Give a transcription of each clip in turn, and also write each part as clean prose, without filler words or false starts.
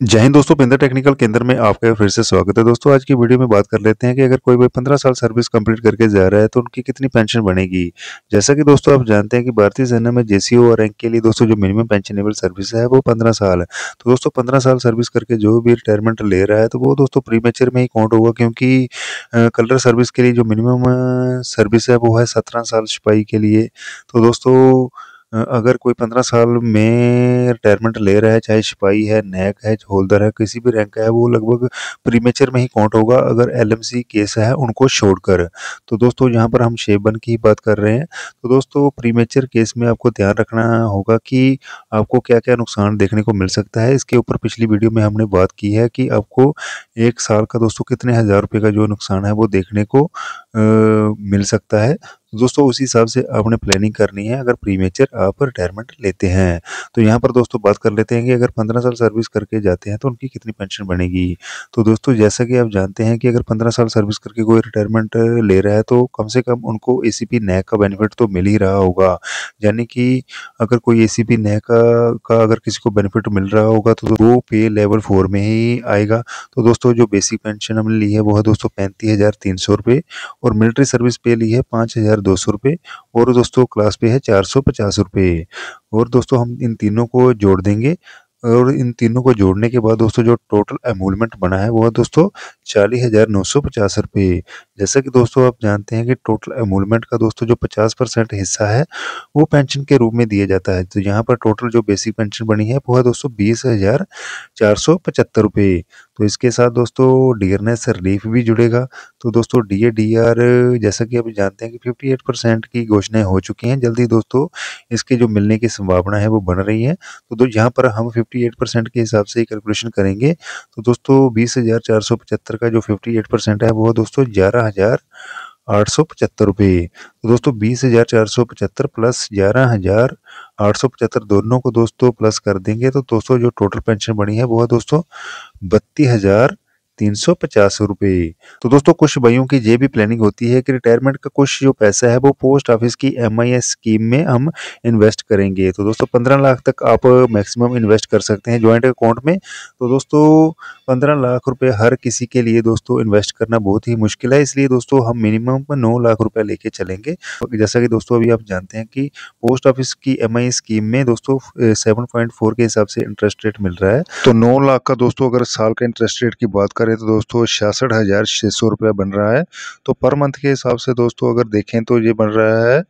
जय हिंद दोस्तों, पिंदर टेक्निकल केंद्र में आपका फिर से स्वागत है। दोस्तों आज की वीडियो में बात कर लेते हैं कि अगर कोई भी 15 साल सर्विस कंप्लीट करके जा रहा है तो उनकी कितनी पेंशन बनेगी। जैसा कि दोस्तों आप जानते हैं कि भारतीय सेना में जेसीओ और रैंक के लिए दोस्तों जो मिनिमम पेंशनेबल सर्विस है वो 15 साल है। तो दोस्तों 15 साल सर्विस करके जो भी रिटायरमेंट ले रहा है तो वो दोस्तों प्रीमेचर में ही काउंट होगा, क्योंकि कलर सर्विस के लिए जो मिनिमम सर्विस है वो है 17 साल सिपाही के लिए। तो दोस्तों अगर कोई 15 साल में रिटायरमेंट ले रहा है, चाहे सिपाही है, नैक है, हवलदार है, किसी भी रैंक का है, वो लगभग प्रीमेचर में ही काउंट होगा अगर एलएमसी केस है उनको छोड़कर। तो दोस्तों यहाँ पर हम शेप वन की ही बात कर रहे हैं। तो दोस्तों प्रीमेचर केस में आपको ध्यान रखना होगा कि आपको क्या-क्या नुकसान देखने को मिल सकता है। इसके ऊपर पिछली वीडियो में हमने बात की है कि आपको 1 साल का दोस्तों कितने हज़ार रुपए का जो नुकसान है वो देखने को मिल सकता है। तो दोस्तों उसी हिसाब से आपने प्लानिंग करनी है अगर प्रीमेचर आप रिटायरमेंट लेते हैं। तो यहाँ पर दोस्तों बात कर लेते हैं कि अगर 15 साल सर्विस करके जाते हैं तो उनकी कितनी पेंशन बनेगी। तो दोस्तों जैसा कि आप जानते हैं कि अगर 15 साल सर्विस करके कोई रिटायरमेंट ले रहा है तो कम से कम उनको एसीपी नैक का बेनिफिट तो मिल ही रहा होगा। यानी कि अगर कोई एसीपी नैक का अगर किसी को बेनिफिट मिल रहा होगा तो वो पे लेवल 4 में ही आएगा। तो दोस्तों जो बेसिक पेंशन हमने ली है वो है दोस्तों 35,300 रुपये, और मिलिट्री सर्विस पे ली है 5,200 रुपये, और दोस्तों क्लास पे है 450 रुपये। और दोस्तों हम इन तीनों को जोड़ देंगे, और इन तीनों को जोड़ने के बाद दोस्तों जो टोटल एमोलमेंट बना है वो है दोस्तों 40,950 रुपये। जैसा कि दोस्तों आप जानते हैं कि टोटल एमोलमेंट का दोस्तों जो 50% हिस्सा है वो पेंशन के रूप में दिया जाता है। तो यहाँ पर टोटल जो बेसिक पेंशन बनी है वो है दोस्तों 20,475 रुपये। तो इसके साथ दोस्तों डियरनेस रिलीफ भी जुड़ेगा। तो दोस्तों डीए डीआर जैसा कि अभी जानते हैं कि 58% की घोषणाएं हो चुकी हैं, जल्दी दोस्तों इसके जो मिलने की संभावना है वो बन रही है। तो यहाँ पर हम 58% के हिसाब से ही कैलकुलेशन करेंगे। तो दोस्तों 20,475 का जो 58% है वो है दोस्तों 11,875 रुपये। तो दोस्तों 20,475 प्लस 11,875 दोनों को दोस्तों प्लस कर देंगे तो दोस्तों जो टोटल पेंशन बनी है वो है दोस्तों 32,350 रुपये। तो दोस्तों कुछ भाइयों की ये भी प्लानिंग होती है कि रिटायरमेंट का कुछ जो पैसा है वो पोस्ट ऑफिस की एमआईएस स्कीम में हम इन्वेस्ट करेंगे। तो दोस्तों 15 लाख तक आप मैक्सिमम इन्वेस्ट कर सकते हैं जॉइंट अकाउंट में। तो दोस्तों 15 लाख रुपए हर किसी के लिए दोस्तों इन्वेस्ट करना बहुत ही मुश्किल है, इसलिए दोस्तों हम मिनिमम 9 लाख रुपए लेके चलेंगे। जैसा कि दोस्तों अभी आप जानते हैं कि पोस्ट ऑफिस की एमआई स्कीम में दोस्तों 7.4 के हिसाब से इंटरेस्ट रेट मिल रहा है। तो 9 लाख का दोस्तों अगर साल का इंटरेस्ट रेट की बात करें तो दोस्तों 66,600 रुपया बन रहा है। तो पर मंथ के हिसाब से दोस्तों अगर देखें तो ये बन रहा है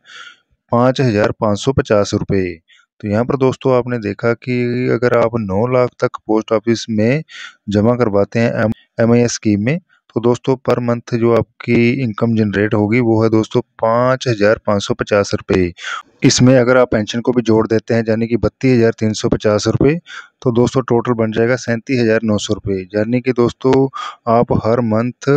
5,550 रुपये। तो यहाँ पर दोस्तों आपने देखा कि अगर आप 9 लाख तक पोस्ट ऑफिस में जमा करवाते हैं एमआईएस स्कीम में, तो दोस्तों पर मंथ जो आपकी इनकम जनरेट होगी वो है दोस्तों 5,550 रुपये। इसमें अगर आप पेंशन को भी जोड़ देते हैं यानी कि 32,350 रुपये, तो दोस्तों टोटल बन जाएगा 37,900 रुपये। यानी कि दोस्तों आप हर मंथ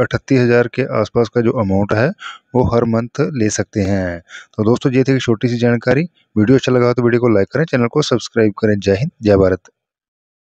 38,000 के आसपास का जो अमाउंट है वो हर मंथ ले सकते हैं। तो दोस्तों ये थी एक छोटी सी जानकारी। वीडियो अच्छा लगा तो वीडियो को लाइक करें, चैनल को सब्सक्राइब करें। जय हिंद, जय भारत।